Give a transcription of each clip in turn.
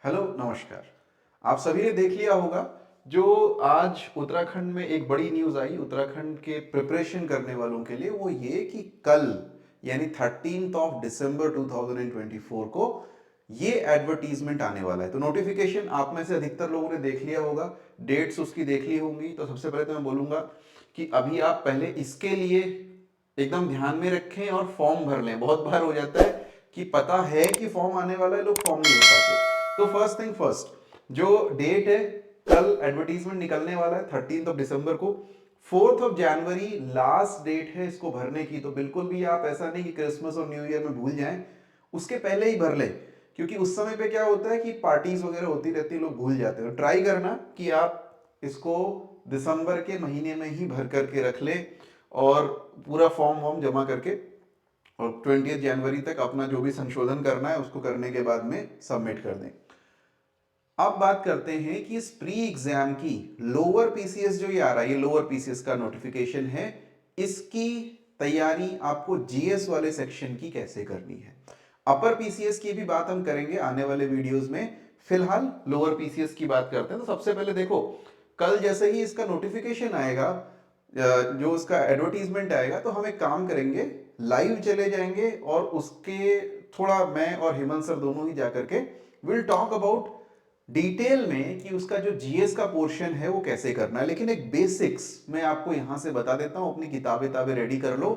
Hello नमस्कार। आप सभी ने देख लिया होगा जो आज उत्तराखंड में एक बड़ी न्यूज़ आई उत्तराखंड के प्रिपरेशन करने वालों के लिए, वो ये कि कल यानी 13 दिसंबर 2024 को ये एडवर्टीजमेंट आने वाला है। तो नोटिफिकेशन आप में से अधिकतर लोगों ने देख लिया होगा, डेट्स उसकी देख ली होंगी। तो सबसे पहले तो मैं बोलूंगा कि अभी आप पहले इसके लिए एकदम ध्यान में रखें और फॉर्म भर लें। बहुत बार हो जाता है कि पता है कि फॉर्म आने वाला है, लोग फॉर्म नहीं भर पाते। तो फर्स्ट थिंग फर्स्ट, जो डेट है, कल एडवर्टीजमेंट निकलने वाला है 13 दिसंबर को। 4 जनवरी लास्ट डेट है इसको भरने की। तो बिल्कुल भी आप ऐसा नहीं कि क्रिसमस और न्यू ईयर में भूल जाएं, उसके पहले ही भर लें, क्योंकि उस समय पे क्या होता है कि पार्टीज वगैरह होती रहती है, लोग भूल जाते हैं। ट्राई करना कि आप इसको दिसंबर के महीने में ही भर करके रख लें और पूरा फॉर्म वॉर्म जमा करके और 20 जनवरी तक अपना जो भी संशोधन करना है उसको करने के बाद में सबमिट कर दें। अब बात करते हैं कि इस प्री एग्जाम की लोअर पीसीएस जो ये आ रहा है, ये लोअर पीसीएस का नोटिफिकेशन है, इसकी तैयारी आपको जीएस वाले सेक्शन की कैसे करनी है। अपर पीसीएस की भी बात हम करेंगे आने वाले वीडियोस में, फिलहाल लोअर पीसीएस की बात करते हैं। तो सबसे पहले देखो, कल जैसे ही इसका नोटिफिकेशन आएगा, जो उसका एडवर्टीजमेंट आएगा, तो हम एक काम करेंगे, लाइव चले जाएंगे और उसके थोड़ा मैं और हेमंत सर दोनों ही जाकर के विल टॉक अबाउट डिटेल में कि उसका जो जीएस का पोर्शन है वो कैसे करना है। लेकिन एक बेसिक्स मैं आपको यहां से बता देता हूं, अपनी किताबें रेडी कर लो,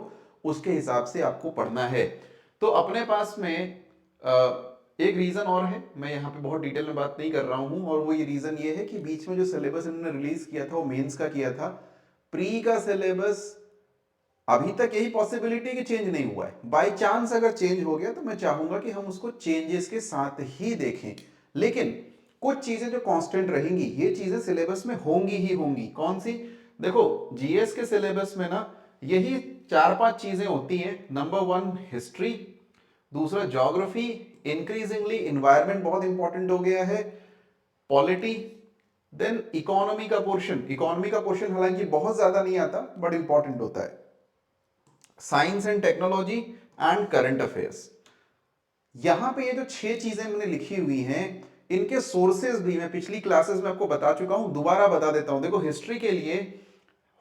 उसके हिसाब से आपको पढ़ना है। तो अपने पास में एक रीजन और है, मैं यहाँ पे बहुत डिटेल में बात नहीं कर रहा हूं, और वो ये रीजन ये है कि बीच में जो सिलेबस इन्होंने रिलीज किया था वो मेंस का किया था। प्री का सिलेबस अभी तक यही पॉसिबिलिटी कि चेंज नहीं हुआ है। बाय चांस अगर चेंज हो गया तो मैं चाहूंगा कि हम उसको चेंजेस के साथ ही देखें, लेकिन कुछ चीजें जो कांस्टेंट रहेंगी, ये चीजें सिलेबस में होंगी ही होंगी। कौन सी? देखो, जीएस के सिलेबस में ना यही 4-5 चीजें होती हैं। नंबर 1 हिस्ट्री, दूसरा ज्योग्राफी, इंक्रीजिंगली इन्वायरमेंट बहुत इंपॉर्टेंट हो गया है, पॉलिटी, देन इकोनॉमी का पोर्शन। इकोनॉमी का पोर्शन हालांकि बहुत ज्यादा नहीं आता बट इंपॉर्टेंट होता है, science and technology and current affairs. यहां पे ये जो 6 चीजें मैंने लिखी हुई हैं, इनके सोर्सेज भी मैं पिछली क्लासेस में आपको बता चुका हूं, दोबारा बता देता हूं। देखो, हिस्ट्री के लिए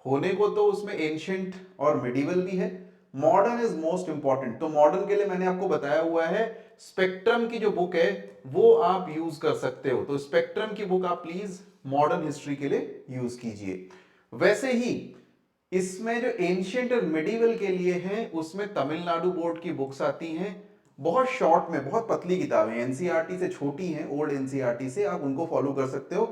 होने को तो उसमें एंशिएंट और मिडिवल भी है, मॉडर्न इज मोस्ट इंपॉर्टेंट। तो मॉडर्न के लिए मैंने आपको बताया हुआ है, स्पेक्ट्रम की जो बुक है वो आप यूज कर सकते हो। तो स्पेक्ट्रम की बुक आप प्लीज मॉडर्न हिस्ट्री के लिए यूज कीजिए। वैसे ही इसमें जो एंशिएंट और मिडिवल के लिए है, उसमें तमिलनाडु बोर्ड की बुक्स आती हैं, बहुत शॉर्ट में, बहुत पतली किताबें, एनसीईआरटी से छोटी हैं, ओल्ड एनसीईआरटी से, आप उनको फॉलो कर सकते हो।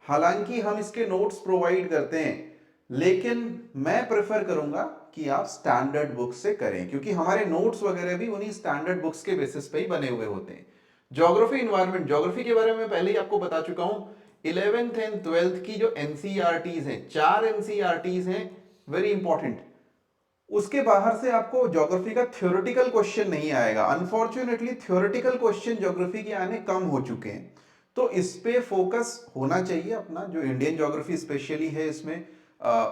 हालांकि हम इसके नोट्स प्रोवाइड करते हैं, लेकिन मैं प्रेफर करूंगा कि आप स्टैंडर्ड बुक्स से करें, क्योंकि हमारे नोट्स वगैरह भी उन्हीं स्टैंडर्ड बुक्स के बेसिस पे ही बने हुए होते हैं। ज्योग्राफी इन्वायरमेंट, ज्योग्राफी के बारे में पहले ही आपको बता चुका हूं। 11th एंड 12th की जो एनसीईआरटीज हैं, 4 एनसीईआरटीज हैं, वेरी इंपॉर्टेंट। उसके बाहर से आपको ज्योग्राफी का थ्योरेटिकल क्वेश्चन नहीं आएगा। अनफॉर्चुनेटली थ्योरेटिकल क्वेश्चन ज्योग्राफी के आने कम हो चुके हैं, तो इस पे फोकस होना चाहिए अपना। जो इंडियन ज्योग्राफी स्पेशली है, इसमें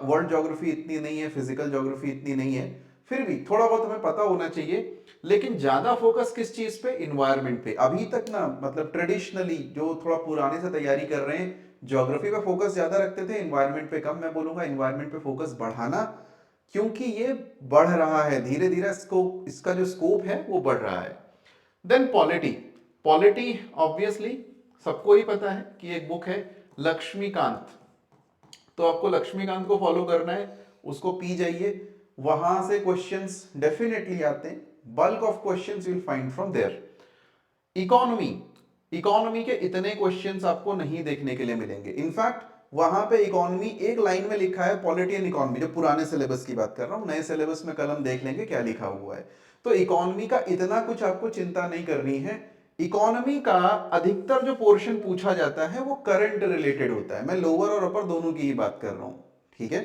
वर्ल्ड ज्योग्राफी इतनी नहीं है, फिजिकल ज्योग्राफी इतनी नहीं है, फिर भी थोड़ा बहुत हमें पता होना चाहिए। लेकिन ज्यादा फोकस किस चीज पे? इन्वायरमेंट पे। अभी तक ना, मतलब ट्रेडिशनली जो थोड़ा पुराने से तैयारी कर रहे हैं, ज्योग्राफी पे फोकस ज्यादा रखते थे, इन्वायरमेंट पे कम। मैं बोलूंगा इन्वायरमेंट पे फोकस बढ़ाना, क्योंकि ये बढ़ रहा है धीरे धीरे, इसका जो स्कोप है वो बढ़ रहा है। Then polity. पॉलिटी ऑब्वियसली सबको ही पता है कि एक बुक है लक्ष्मीकांत, तो आपको लक्ष्मीकांत को फॉलो करना है, उसको पी जाइए, वहां से क्वेश्चंस डेफिनेटली आते हैं, bulk of questions you will find from there. Economy, economy के इतने क्वेश्चंस आपको नहीं देखने के लिए मिलेंगे। इनफैक्ट वहां पे इकोनॉमी एक लाइन में लिखा है, पॉलिटी एंड इकोनॉमी, जो पुराने सिलेबस की बात कर रहा हूं, नए सिलेबस में कल हम देख लेंगे क्या लिखा हुआ है। तो इकोनॉमी का इतना कुछ आपको चिंता नहीं करनी है। इकोनॉमी का अधिकतर जो पोर्शन पूछा जाता है वो करंट रिलेटेड होता है, मैं लोअर और अपर दोनों की ही बात कर रहा हूं, ठीक है।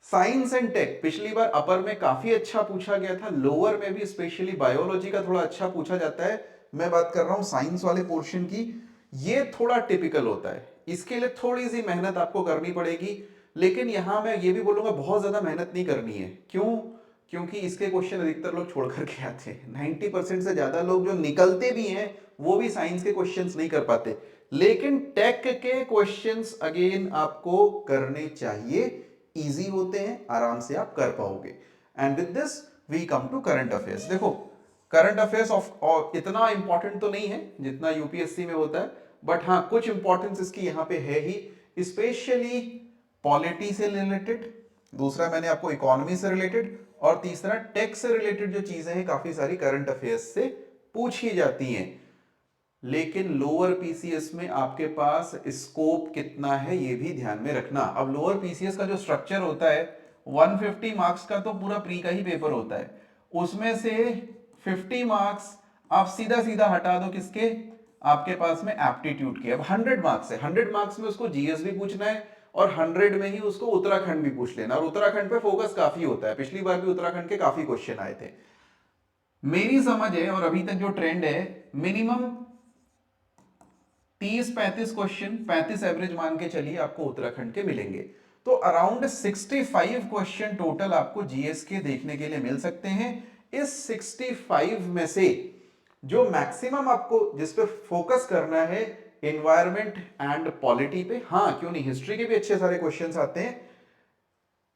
साइंस एंड टेक पिछली बार अपर में काफी अच्छा पूछा गया था, लोअर में भी स्पेशली बायोलॉजी का थोड़ा अच्छा पूछा जाता है। मैं बात कर रहा हूं साइंस वाले पोर्शन की, ये थोड़ा टिपिकल होता है, इसके लिए थोड़ी सी मेहनत आपको करनी पड़ेगी। लेकिन यहां मैं ये भी बोलूंगा बहुत ज्यादा मेहनत नहीं करनी है। क्यों? क्योंकि इसके क्वेश्चन अधिकतर लोग छोड़ करके आते हैं। 90% से ज्यादा लोग जो निकलते भी हैं वो भी साइंस के क्वेश्चंस नहीं कर पाते, लेकिन टेक के क्वेश्चंस अगेन आपको करने चाहिए, इजी होते हैं, आराम से आप कर पाओगे। And with this we come to current affairs. देखो करंट अफेयर्स ऑफ इतना इंपॉर्टेंट तो नहीं है जितना यूपीएससी में होता है, बट हाँ कुछ इंपॉर्टेंस इसकी यहाँ पे है ही, स्पेशली पॉलिटी से रिलेटेड, दूसरा मैंने आपको इकोनॉमी से रिलेटेड, और तीसरा टैक्स से रिलेटेड जो चीजें हैं काफी सारी करंट अफेयर्स से पूछी जाती हैं। लेकिन लोअर पीसीएस में आपके पास स्कोप कितना है ये भी ध्यान में रखना। अब लोअर पीसीएस का जो स्ट्रक्चर होता है 150 मार्क्स का तो पूरा प्री का ही पेपर होता है, उसमें से 50 मार्क्स आप सीधा सीधा हटा दो किसके, आपके पास में एप्टीट्यूड के। अब 100 मार्क्स है, 100 मार्क्स में उसको जीएस भी पूछना है और 100 में ही उसको उत्तराखंड भी पूछ लेना, और उत्तराखंड पे फोकस काफी होता है, पिछली बार भी उत्तराखंड के काफी क्वेश्चन आए थे। मेरी समझ है और अभी तक जो ट्रेंड है मिनिमम 30-35 क्वेश्चन, 35 एवरेज मान के चलिए आपको उत्तराखंड के मिलेंगे, तो अराउंड 65 क्वेश्चन टोटल आपको जीएस के देखने के लिए मिल सकते हैं। इस 65 में से जो मैक्सिमम आपको जिस पे फोकस करना है एनवायरमेंट एंड पॉलिटी पे, हाँ क्यों नहीं, हिस्ट्री के भी अच्छे सारे क्वेश्चंस आते हैं,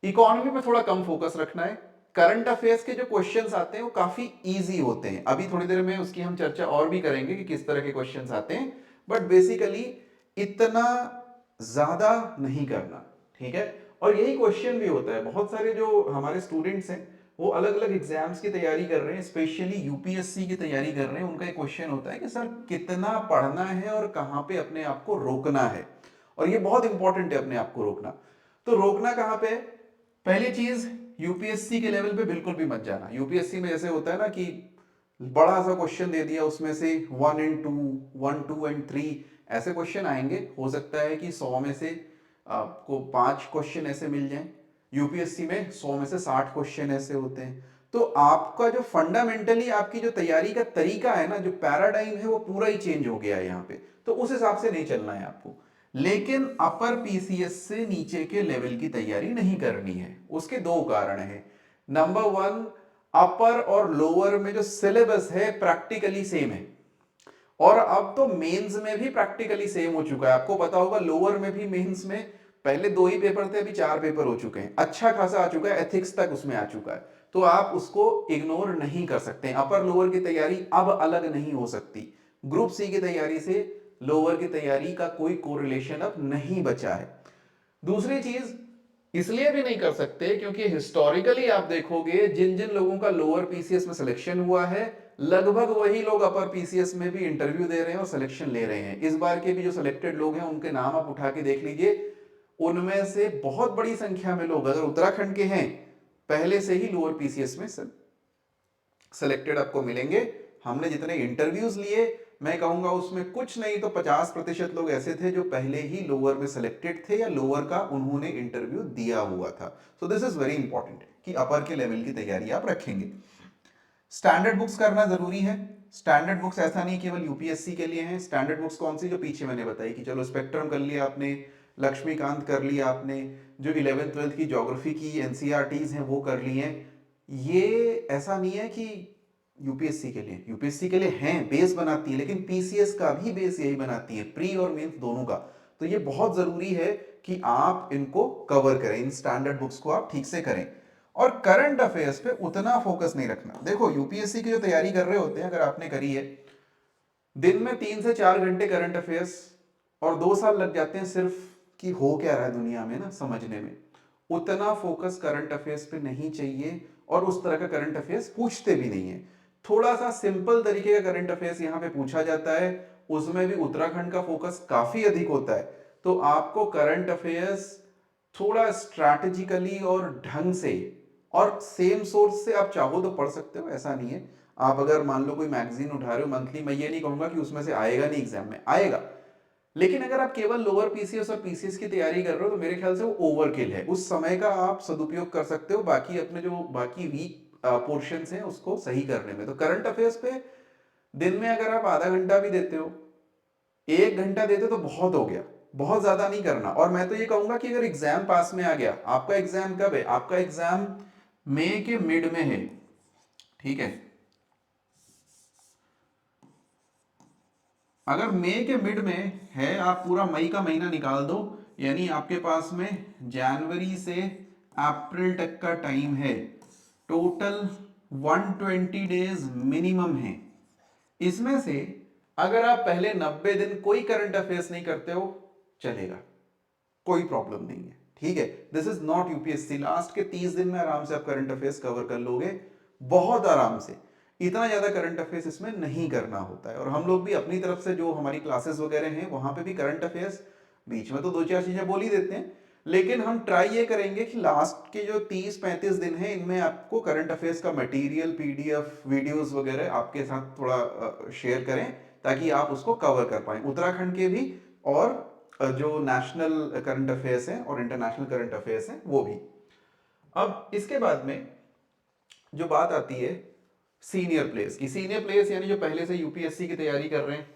इकोनॉमी पे थोड़ा कम फोकस रखना है, करंट अफेयर्स के जो क्वेश्चंस आते हैं वो काफी इजी होते हैं, अभी थोड़ी देर में उसकी हम चर्चा और भी करेंगे कि किस तरह के क्वेश्चंस आते हैं, बट बेसिकली इतना ज्यादा नहीं करना, ठीक है। और यही क्वेश्चन भी होता है, बहुत सारे जो हमारे स्टूडेंट्स हैं वो अलग अलग एग्जाम्स की तैयारी कर रहे हैं, स्पेशली यूपीएससी की तैयारी कर रहे हैं, उनका एक क्वेश्चन होता है कि सर कितना पढ़ना है और कहां पे अपने आप को रोकना है, और ये बहुत इंपॉर्टेंट है अपने आप को रोकना। तो रोकना कहां पे है, पहली चीज यूपीएससी के लेवल पे बिल्कुल भी मत जाना। यूपीएससी में जैसे होता है ना कि बड़ा सा क्वेश्चन दे दिया, उसमें से 1 and 2, 1, 2 and 3 ऐसे क्वेश्चन आएंगे, हो सकता है कि 100 में से आपको 5 क्वेश्चन ऐसे मिल जाएं, यूपीएससी में 100 में से 60 क्वेश्चन ऐसे होते हैं। तो आपका जो फंडामेंटली आपकी जो तैयारी का तरीका है ना, जो पैराडाइम है वो पूरा ही चेंज हो गया है यहाँ पे, तो उस हिसाब से नहीं चलना है आपको। लेकिन अपर पीसीएस से नीचे के लेवल की तैयारी नहीं करनी है, उसके दो कारण हैं। नंबर 1, अपर और लोअर में जो सिलेबस है प्रैक्टिकली सेम है, और अब तो मेंस में भी प्रैक्टिकली सेम हो चुका है। आपको पता होगा लोअर में भी मेंस में पहले 2 ही पेपर थे, अभी 4 पेपर हो चुके हैं, अच्छा खासा आ चुका है, एथिक्स तक उसमें आ चुका है, तो आप उसको इग्नोर नहीं कर सकते। अपर लोअर की तैयारी अब अलग नहीं हो सकती, ग्रुप सी की तैयारी से लोअर की तैयारी का कोई कोरिलेशन अब नहीं बचा है। दूसरी चीज इसलिए भी नहीं कर सकते क्योंकि हिस्टोरिकली आप देखोगे जिन जिन लोगों का लोअर पीसीएस में सिलेक्शन हुआ है, लगभग वही लोग अपर पीसीएस में भी इंटरव्यू दे रहे हैं और सिलेक्शन ले रहे हैं। इस बार के भी जो सिलेक्टेड लोग हैं उनके नाम आप उठा के देख लीजिए, उनमें से बहुत बड़ी संख्या में लोग अगर उत्तराखंड के हैं पहले से ही लोअर पीसीएस में सिलेक्टेड आपको मिलेंगे। हमने जितने इंटरव्यूज लिए मैं कहूंगा उसमें कुछ नहीं तो 50% लोग ऐसे थे जो पहले ही लोअर में सिलेक्टेड थे या लोअर का उन्होंने इंटरव्यू दिया हुआ था। So this is very important कि अपर के लेवल की तैयारी आप रखेंगे। स्टैंडर्ड बुक्स करना जरूरी है। स्टैंडर्ड बुक्स ऐसा नहीं केवल यूपीएससी के लिए हैं, स्टैंडर्ड बुक्स कौन सी, जो पीछे मैंने बताई कि चलो स्पेक्ट्रम कर लिया आपने, लक्ष्मीकांत कर लिया आपने, जो 11th-12th की ज्योग्राफी की एनसीईआरटीज हैं वो कर ली हैं। ये ऐसा नहीं है कि यूपीएससी के लिए हैं, बेस बनाती है, लेकिन पीसीएस का भी बेस यही बनाती है, प्री और मेंस दोनों का। तो ये बहुत जरूरी है कि आप इनको कवर करें, इन स्टैंडर्ड बुक्स को आप ठीक से करें, और करंट अफेयर्स पे उतना फोकस नहीं रखना। देखो यूपीएससी की जो तैयारी कर रहे होते हैं, अगर आपने करी है, दिन में 3 से 4 घंटे करंट अफेयर्स, और 2 साल लग जाते हैं सिर्फ कि हो क्या रहा है दुनिया में ना समझने में, उतना फोकस करंट अफेयर्स पे नहीं चाहिए, और उस तरह का करंट अफेयर्स पूछते भी नहीं है। थोड़ा सा सिंपल तरीके का करंट अफेयर्स यहाँ पे पूछा जाता है, उसमें भी उत्तराखंड का फोकस काफी अधिक होता है, तो आपको करंट अफेयर्स थोड़ा स्ट्रैटेजिकली और ढंग से, और सेम सोर्स से आप चाहो तो पढ़ सकते हो, ऐसा नहीं है। आप अगर मान लो कोई मैगजीन उठा रहे हो मंथली, मैं ये नहीं कहूंगा कि उसमें से आएगा नहीं, एग्जाम में आएगा, लेकिन अगर आप केवल लोअर पीसीएस और पीसीएस की तैयारी कर रहे हो तो मेरे ख्याल से वो ओवरकिल है, उस समय का आप सदुपयोग कर सकते हो बाकी अपने जो बाकी वीक पोर्शंस हैं उसको सही करने में। तो करंट अफेयर्स पे दिन में अगर आप आधा घंटा भी देते हो, 1 घंटा देते हो तो बहुत हो गया, बहुत ज्यादा नहीं करना। और मैं तो ये कहूंगा कि अगर एग्जाम पास में आ गया, आपका एग्जाम कब है, आपका एग्जाम मई के मिड में है, ठीक है, अगर मई के मिड में है, आप पूरा मई का महीना निकाल दो, यानी आपके पास में जनवरी से अप्रैल तक का टाइम है, टोटल 120 डेज मिनिमम है। इसमें से अगर आप पहले 90 दिन कोई करंट अफेयर्स नहीं करते हो, चलेगा, कोई प्रॉब्लम नहीं है, ठीक है। This is not UPSC. Last के 30 दिन में आराम से आप करंट अफेयर्स कवर कर लोगे, बहुत आराम से। इतना ज्यादा करंट अफेयर्स इसमें नहीं करना होता है, और हम लोग भी अपनी तरफ से जो हमारी क्लासेस वगैरह हैं वहां पे भी करंट अफेयर्स बीच में तो दो चार चीजें बोल ही देते हैं, लेकिन हम ट्राई ये करेंगे कि लास्ट के जो 30-35 दिन हैं इनमें आपको करंट अफेयर्स का मटेरियल, पीडीएफ, वीडियोस वगैरह आपके साथ थोड़ा शेयर करें, ताकि आप उसको कवर कर पाए, उत्तराखंड के भी और जो नेशनल करंट अफेयर्स हैं और इंटरनेशनल करंट अफेयर्स हैं वो भी। अब इसके बाद में जो बात आती है सीनियर प्लेयर्स की, सीनियर प्लेयर्स यानी जो पहले से यूपीएससी की तैयारी कर रहे हैं।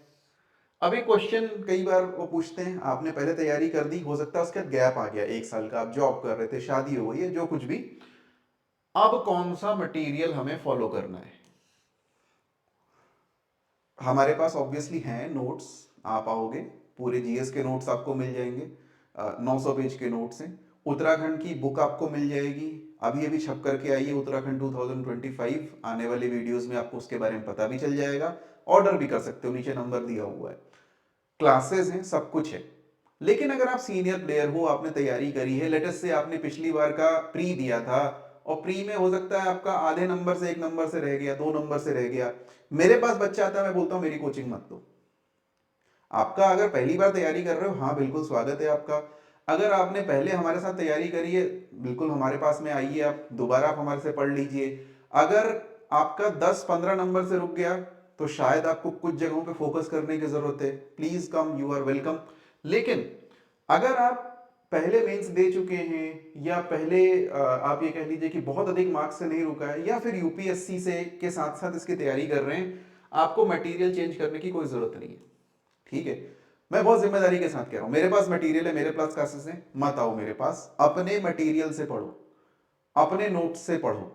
अब एक क्वेश्चन कई बार वो पूछते हैं, आपने पहले तैयारी कर दी, हो सकता है उसके बाद गैप आ गया 1 साल का, आप जॉब कर रहे थे, शादी हो गई है, जो कुछ भी, अब कौन सा मटेरियल हमें फॉलो करना है। हमारे पास ऑब्वियसली हैं नोट्स, आप आओगे पूरे जीएस के नोट्स आपको मिल जाएंगे, 900 पेज के नोट्स हैं। उत्तराखंड की बुक आपको मिल जाएगी, अभी अभी छप करके आई है, उत्तराखंड 2025। आने वाली वीडियोस में आपको उसके बारे में पता भी चल जाएगा, ऑर्डर भी कर सकते हो, नीचे नंबर दिया हुआ है। क्लासेस हैं, सब कुछ है। लेकिन अगर आप सीनियर प्लेयर हो, आपने तैयारी करी है, लेटेस्ट से आपने पिछली बार का प्री दिया था, और प्री में हो सकता है आपका आधे नंबर से 1 नंबर से रह गया, 2 नंबर से रह गया, मेरे पास बच्चा आता है, मैं बोलता हूं मेरी कोचिंग मत लो। आपका अगर पहली बार तैयारी कर रहे हो, हाँ बिल्कुल स्वागत है आपका। अगर आपने पहले हमारे साथ तैयारी करी है, बिल्कुल हमारे पास में आइए, आप दोबारा आप हमारे से पढ़ लीजिए। अगर आपका 10-15 नंबर से रुक गया तो शायद आपको कुछ जगहों पे फोकस करने की जरूरत है, please come, you are welcome. लेकिन अगर आप पहले मेंस दे चुके हैं, या पहले आप ये कह लीजिए कि बहुत अधिक मार्क्स से नहीं रुका है, या फिर यूपीएससी से के साथ साथ इसकी तैयारी कर रहे हैं, आपको मटेरियल चेंज करने की कोई जरूरत नहीं है, ठीक है। मैं बहुत जिम्मेदारी के साथ कह रहा हूं, मेरे पास मटेरियल है, मेरे पास क्लासेस हैं, मत आओ मेरे पास, अपने मटेरियल से पढ़ो, अपने नोट्स से पढ़ो,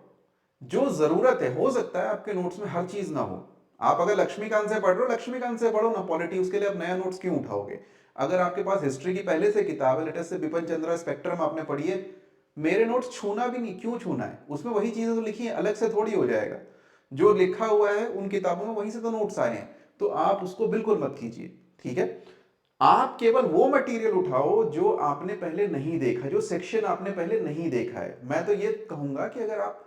जो जरूरत है। हो सकता है आपके नोट्स में हर चीज ना हो, आप अगर लक्ष्मीकांत से पढ़ रहे हो, लक्ष्मीकांत से पढ़ो ना, पॉलिटी, उसके लिए आप नया नोट्स क्यों उठाओगे। अगर आपके पास हिस्ट्री की पहले से किताब है, लेटेस्ट से बिपिन चंद्रा स्पेक्ट्रम आपने पढ़ी है, मेरे नोट्स छूना भी नहीं, क्यों छूना है, उसमें वही चीजें तो लिखी है, अलग से थोड़ी हो जाएगा, जो लिखा हुआ है उन किताबों में वहीं से तो नोट्स आए हैं, तो आप उसको बिल्कुल मत कीजिए, ठीक है। आप केवल वो मटेरियल उठाओ जो आपने पहले नहीं देखा, जो सेक्शन आपने पहले नहीं देखा है। मैं तो ये कहूंगा कि अगर आप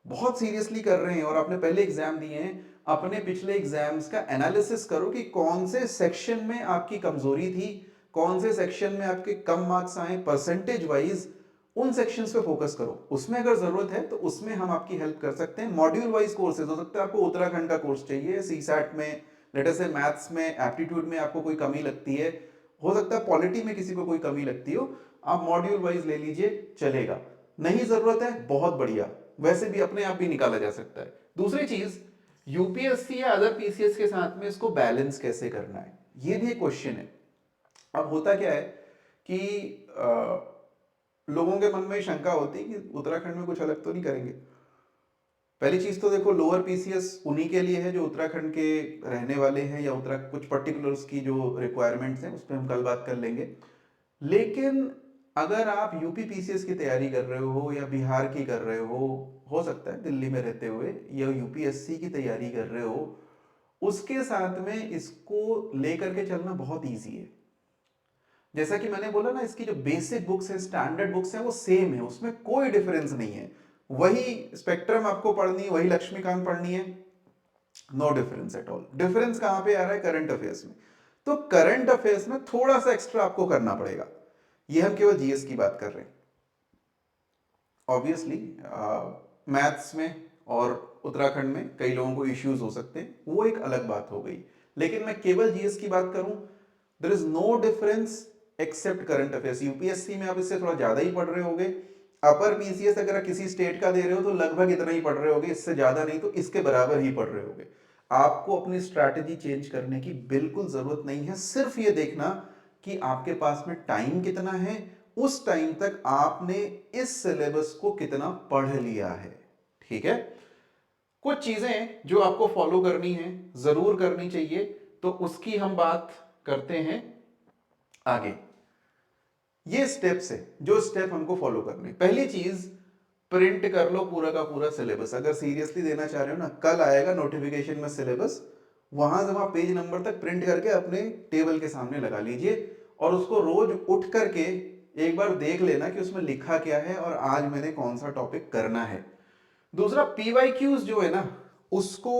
बहुत सीरियसली कर रहे हैं और आपने पहले एग्जाम दिए हैं, अपने पिछले एग्जाम्स का एनालिसिस करो कि कौन से सेक्शन में आपकी कमजोरी थी, कौन से सेक्शन में आपके कम मार्क्स आए परसेंटेज वाइज, उन सेक्शंस पे फोकस करो, उसमें अगर जरूरत है तो उसमें हम आपकी हेल्प कर सकते हैं। मॉड्यूल वाइज कोर्सेज हो सकता है, आपको उत्तराखंड का कोर्स चाहिए, सीसैट में, लेटेस्ट से मैथ्स में, एप्टीट्यूड में आपको कोई कमी लगती है, हो सकता है पॉलिटी में किसी को कोई कमी लगती हो, आप मॉड्यूल वाइज ले लीजिए, चलेगा। नहीं जरूरत है, बहुत बढ़िया, वैसे भी अपने आप भी निकाला जा सकता है। दूसरी चीज, यूपीएससी या अदर पीसीएस के साथ में इसको बैलेंस कैसे करना है, ये भी एक क्वेश्चन है। अब होता क्या है कि लोगों के मन में शंका होती है कि उत्तराखंड में कुछ अलग तो नहीं करेंगे। पहली चीज तो देखो, लोअर पीसीएस उन्हीं के लिए है जो उत्तराखंड के रहने वाले हैं, या उत्तराखंड कुछ पर्टिकुलर्स की जो रिक्वायरमेंट्स हैं उस पर हम कल बात कर लेंगे। लेकिन अगर आप यूपी पीसीएस की तैयारी कर रहे हो, या बिहार की कर रहे हो सकता है दिल्ली में रहते हुए, या यूपीएससी की तैयारी कर रहे हो, उसके साथ में इसको लेकर के चलना बहुत ईजी है। जैसा कि मैंने बोला ना, इसकी जो बेसिक बुक्स है, स्टैंडर्ड बुक्स है, वो सेम है, उसमें कोई डिफरेंस नहीं है। वही स्पेक्ट्रम आपको पढ़नी है, वही लक्ष्मीकांत पढ़नी है, no difference at all. Difference कहां पे आ रहा है, करंट अफेयर्स में। तो करंट अफेयर्स में थोड़ा सा एक्स्ट्रा आपको करना पड़ेगा, ये हम केवल जीएस की बात कर रहे हैं। ऑब्वियसली मैथ्स में और उत्तराखंड में कई लोगों को इश्यूज हो सकते हैं, वो एक अलग बात हो गई, लेकिन मैं केवल जीएस की बात करूं, there is no difference except current affairs. UPSC में आप इससे थोड़ा ज्यादा ही पढ़ रहे होगे, अपर पीसीएस अगर किसी स्टेट का दे रहे हो तो लगभग इतना ही पढ़ रहे होगे, इससे ज्यादा नहीं तो इसके बराबर ही पढ़ रहे होगे। आपको अपनी स्ट्रैटेजी चेंज करने की बिल्कुल जरूरत नहीं है, सिर्फ ये देखना कि आपके पास में टाइम कितना है, उस टाइम तक आपने इस सिलेबस को कितना पढ़ लिया है। ठीक है, कुछ चीजें जो आपको फॉलो करनी है, जरूर करनी चाहिए, तो उसकी हम बात करते हैं आगे। ये स्टेप्स है जो स्टेप हमको फॉलो करने। पहली चीज, प्रिंट कर लो पूरा का पूरा सिलेबस। अगर सीरियसली देना चाह रहे हो ना, कल आएगा नोटिफिकेशन में सिलेबस, वहां से वहां पेज नंबर तक प्रिंट करके अपने टेबल के सामने लगा लीजिए और उसको रोज उठ करके एक बार देख लेना कि उसमें लिखा क्या है और आज मैंने कौन सा टॉपिक करना है। दूसरा, पीवाईक्यूज जो है ना, उसको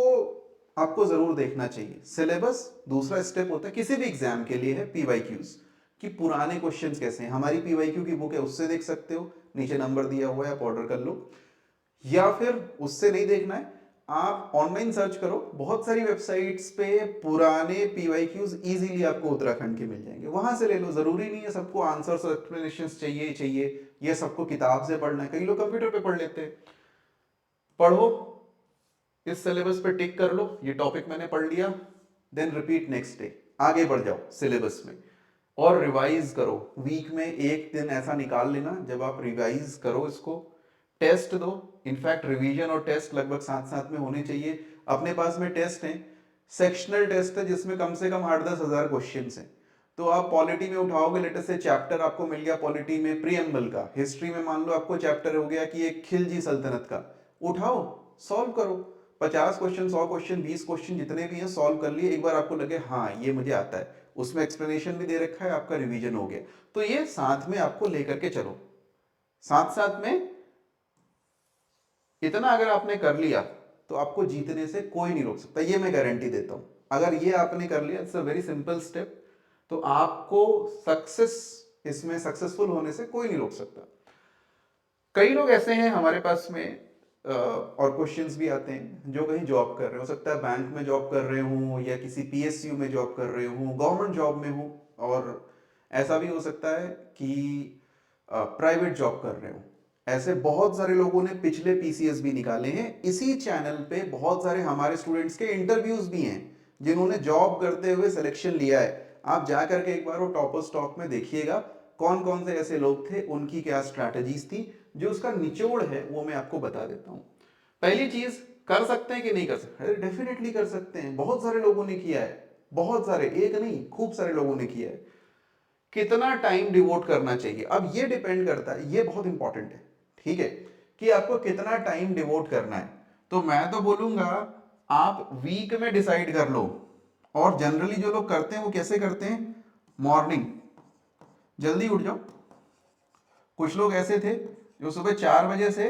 आपको जरूर देखना चाहिए। सिलेबस दूसरा स्टेप होता है, किसी भी एग्जाम के लिए है पीवाईक्यूज, कि पुराने क्वेश्चंस कैसे हैं। हमारी पीवाईक्यू की बुक है, उससे देख सकते हो, नीचे नंबर दिया हुआ है, आप ऑर्डर कर लो। या फिर उससे नहीं देखना है, आप ऑनलाइन सर्च करो, बहुत सारी वेबसाइट्स पे पुराने पीवाईक्यूज इजीली आपको उत्तराखंड के मिल जाएंगे, वहां से ले लो। जरूरी नहीं है सबको आंसर्स और एक्सप्लेनेशंस चाहिए, ये सबको किताब से पढ़ना है। कई लोग कंप्यूटर पे पढ़ लेते हैं। पढ़ो, इस सिलेबस पे टिक कर लो, ये टॉपिक मैंने पढ़ लिया, देन रिपीट नेक्स्ट डे, आगे बढ़ जाओ सिलेबस में और रिवाइज करो। वीक में एक दिन ऐसा निकाल लेना जब आप रिवाइज करो इसको। टेस्ट दो, इनफैक्ट रिवीजन और टेस्ट लगभग साथ साथ में होने चाहिए। अपने पास में टेस्ट हैं, सेक्शनल टेस्ट है जिसमें कम से कम 8-10 हजार क्वेश्चन हैं। तो आप पॉलिटी में उठाओगे, लेटेस्ट से चैप्टर आपको मिल गया पॉलिटी में प्रीएम्बल का, हिस्ट्री में मान लो आपको चैप्टर हो गया कि एक खिलजी सल्तनत का, उठाओ सॉल्व करो। 50 क्वेश्चन, 100 क्वेश्चन, 20 क्वेश्चन जितने भी हैं सॉल्व कर लिए। एक बार आपको लगे हाँ ये मुझे आता है, उसमें एक्सप्लेनेशन भी दे रखा है, आपका रिवीजन हो गया। तो ये साथ में आपको लेकर के चलो। साथ साथ में इतना अगर आपने कर लिया तो आपको जीतने से कोई नहीं रोक सकता, ये मैं गारंटी देता हूं। अगर ये आपने कर लिया, it's a very simple step, तो आपको सक्सेस, इसमें सक्सेसफुल होने से कोई नहीं रोक सकता। कई लोग ऐसे हैं हमारे पास में और क्वेश्चंस भी आते हैं जो कहीं जॉब कर रहे हो सकता है बैंक में जॉब कर रहे हो या किसी पीएसयू में जॉब कर रहे हो, गवर्नमेंट जॉब में हो, और ऐसा भी हो सकता है कि प्राइवेट जॉब कर रहे हो। ऐसे बहुत सारे लोगों ने पिछले पीसीएस भी निकाले हैं। इसी चैनल पे बहुत सारे हमारे स्टूडेंट्स के इंटरव्यूज भी हैं जिन्होंने जॉब करते हुए सिलेक्शन लिया है। आप जा करके एक बार वो टॉपर स्टॉक में देखिएगा कौन कौन से ऐसे लोग थे, उनकी क्या स्ट्रैटेजीज थी। जो उसका निचोड़ है वो मैं आपको बता देता हूं। पहली चीज, कर सकते हैं कि नहीं कर सकते? अरे डेफिनेटली कर सकते हैं, बहुत सारे लोगों ने किया है, बहुत सारे, एक नहीं खूब सारे लोगों ने किया है। कितना टाइम डिवोट करना चाहिए, अब ये डिपेंड करता है, ये बहुत इंपॉर्टेंट है, ठीक है, कि आपको कितना टाइम डिवोट करना है। तो मैं तो बोलूंगा आप वीक में डिसाइड कर लो। और जनरली जो लोग करते हैं वो कैसे करते हैं, मॉर्निंग जल्दी उठ जाओ। कुछ लोग ऐसे थे जो सुबह 4 बजे से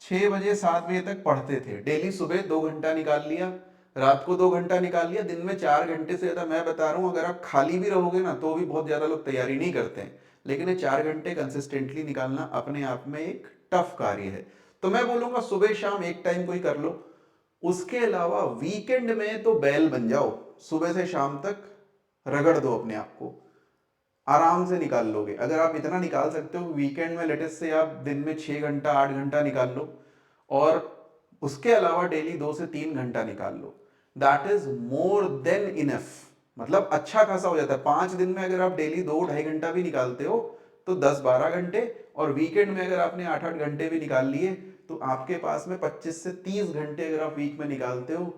6 बजे 7 बजे तक पढ़ते थे डेली। सुबह 2 घंटा निकाल लिया, रात को 2 घंटा निकाल लिया, दिन में 4 घंटे से ज्यादा। मैं बता रहा हूं अगर आप खाली भी रहोगे ना तो भी बहुत ज्यादा लोग तैयारी नहीं करते हैं, लेकिन ये 4 घंटे कंसिस्टेंटली निकालना अपने आप में एक टफ कार्य है। तो मैं बोलूंगा सुबह शाम एक टाइम कोई कर लो। उसके अलावा वीकेंड में तो बैल बन जाओ, सुबह से शाम तक रगड़ दो अपने आप को, आराम से निकाल लोगे। अगर आप इतना निकाल सकते हो वीकेंड में, लेटेस्ट से आप दिन में 6 घंटा 8 घंटा निकाल लो और उसके अलावा डेली 2 से 3 घंटा निकाल लो, that is more than enough. मतलब अच्छा खासा हो जाता है। 5 दिन में अगर आप डेली 2-2.5 घंटा भी निकालते हो तो 10-12 घंटे, और वीकेंड में अगर आपने 8-8 घंटे भी निकाल लिए तो आपके पास में 25 से 30 घंटे अगर आप वीक में निकालते हो,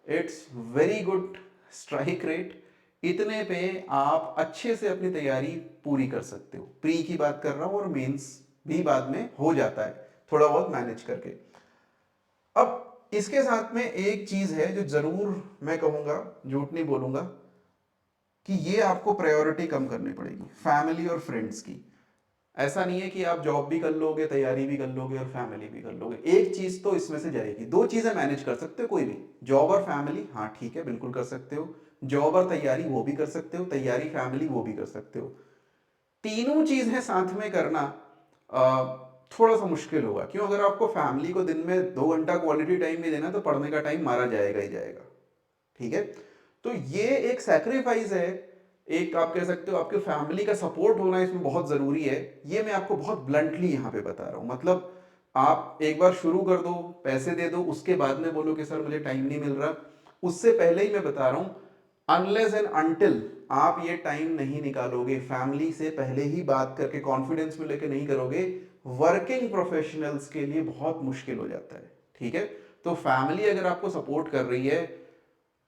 it's very good strike rate. इतने पे आप अच्छे से अपनी तैयारी पूरी कर सकते हो। प्री की बात कर रहा हूं, और मेंस भी बाद में हो जाता है थोड़ा बहुत मैनेज करके। अब इसके साथ में एक चीज है जो जरूर मैं कहूंगा, झूठ नहीं बोलूंगा, कि ये आपको प्रायोरिटी कम करनी पड़ेगी, फैमिली और फ्रेंड्स की। ऐसा नहीं है कि आप जॉब भी कर लोगे, तैयारी भी कर लोगे और फैमिली भी कर लोगे। एक चीज तो इसमें से जाएगी। 2 चीजें मैनेज कर सकते हो कोई भी, जॉब और फैमिली, हाँ ठीक है बिल्कुल कर सकते हो। जॉब और तैयारी वो भी कर सकते हो, तैयारी फैमिली वो भी कर सकते हो। तीनों चीजें साथ में करना थोड़ा सा मुश्किल होगा। क्यों? अगर आपको फैमिली को दिन में 2 घंटा क्वालिटी टाइम भी देना तो पढ़ने का टाइम मारा जाएगा ही जाएगा, ठीक है। तो ये एक सैक्रिफाइस है, एक आप कह सकते हो आपके फैमिली का सपोर्ट होना इसमें बहुत जरूरी है। ये मैं आपको बहुत ब्लंटली यहाँ पे बता रहा हूँ। मतलब आप एक बार शुरू कर दो, पैसे दे दो, उसके बाद में बोलो कि सर मुझे टाइम नहीं मिल रहा। उससे पहले ही मैं बता रहा हूँ, अनलेस एंड अनटिल आप ये टाइम नहीं निकालोगे, फैमिली से पहले ही बात करके कॉन्फिडेंस में लेके नहीं करोगे, वर्किंग प्रोफेशनल्स के लिए बहुत मुश्किल हो जाता है। ठीक है, तो फैमिली अगर आपको सपोर्ट कर रही है,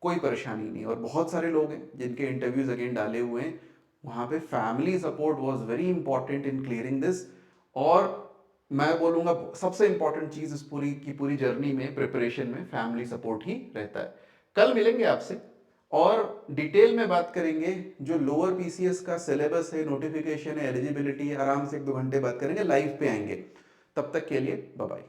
कोई परेशानी नहीं। और बहुत सारे लोग हैं जिनके इंटरव्यूज अगेन डाले हुए हैं, वहां पे family support was very important in clearing this. और मैं बोलूंगा सबसे इंपॉर्टेंट चीज इस पूरी की पूरी जर्नी में, प्रिपरेशन में, फैमिली सपोर्ट ही रहता है। कल मिलेंगे आपसे और डिटेल में बात करेंगे। जो लोअर पीसीएस का सिलेबस है, नोटिफिकेशन है, एलिजिबिलिटी है, आराम से 1-2 घंटे बात करेंगे, लाइव पे आएंगे। तब तक के लिए बाय बाय।